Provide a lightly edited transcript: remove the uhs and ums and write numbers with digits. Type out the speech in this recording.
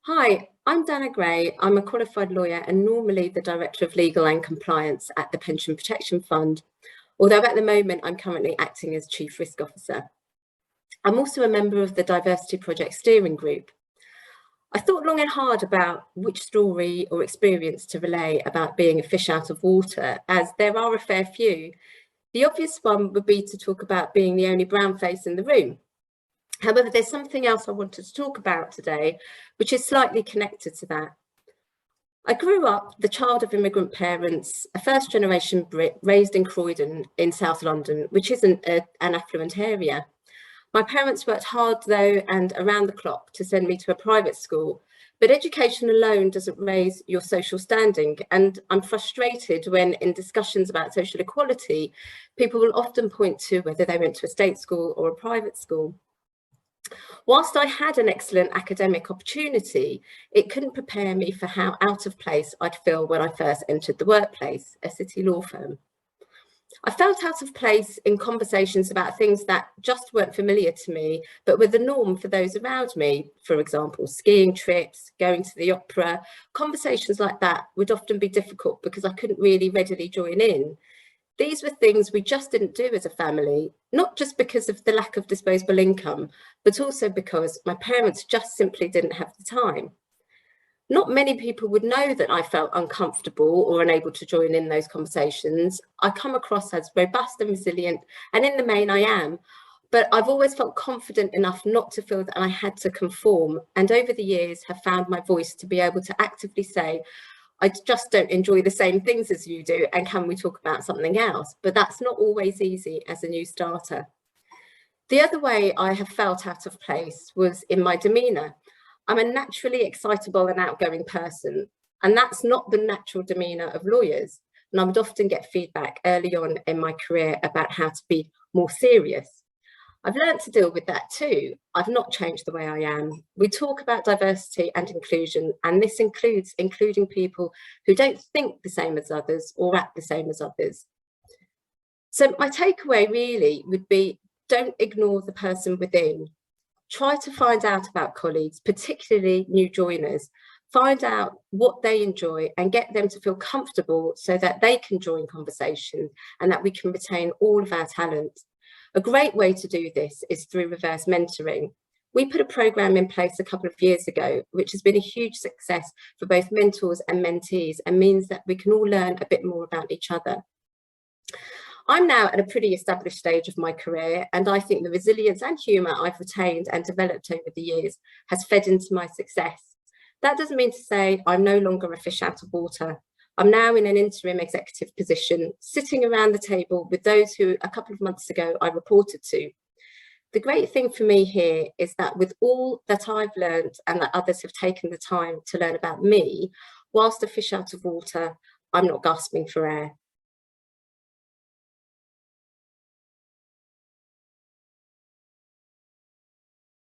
Hi, I'm Dana Gray. I'm a qualified lawyer and normally the Director of Legal and Compliance at the Pension Protection Fund, although at the moment I'm currently acting as Chief Risk Officer. I'm also a member of the Diversity Project Steering Group. I thought long and hard about which story or experience to relay about being a fish out of water, as there are a fair few. The obvious one would be to talk about being the only brown face in the room. However, there's something else I wanted to talk about today, which is slightly connected to that. I grew up the child of immigrant parents, a first generation Brit raised in Croydon in South London, which isn't an affluent area. My parents worked hard though and around the clock to send me to a private school, but education alone doesn't raise your social standing. And I'm frustrated when in discussions about social equality, people will often point to whether they went to a state school or a private school. Whilst I had an excellent academic opportunity, it couldn't prepare me for how out of place I'd feel when I first entered the workplace, a city law firm. I felt out of place in conversations about things that just weren't familiar to me, but were the norm for those around me. For example, skiing trips, going to the opera. Conversations like that would often be difficult because I couldn't really readily join in. These were things we just didn't do as a family, not just because of the lack of disposable income, but also because my parents just simply didn't have the time. Not many people would know that I felt uncomfortable or unable to join in those conversations. I come across as robust and resilient, and in the main I am, but I've always felt confident enough not to feel that I had to conform, and over the years have found my voice to be able to actively say, I just don't enjoy the same things as you do, and can we talk about something else? But that's not always easy as a new starter. The other way I have felt out of place was in my demeanour. I'm a naturally excitable and outgoing person, and that's not the natural demeanour of lawyers. And I would often get feedback early on in my career about how to be more serious. I've learned to deal with that too. I've not changed the way I am. We talk about diversity and inclusion, and this includes including people who don't think the same as others or act the same as others. So my takeaway really would be, don't ignore the person within. Try to find out about colleagues, particularly new joiners. Find out what they enjoy and get them to feel comfortable so that they can join conversations and that we can retain all of our talent. A great way to do this is through reverse mentoring. We put a program in place a couple of years ago, which has been a huge success for both mentors and mentees and means that we can all learn a bit more about each other. I'm now at a pretty established stage of my career, and I think the resilience and humour I've retained and developed over the years has fed into my success. That doesn't mean to say I'm no longer a fish out of water. I'm now in an interim executive position, sitting around the table with those who a couple of months ago I reported to. The great thing for me here is that with all that I've learned and that others have taken the time to learn about me, whilst a fish out of water, I'm not gasping for air.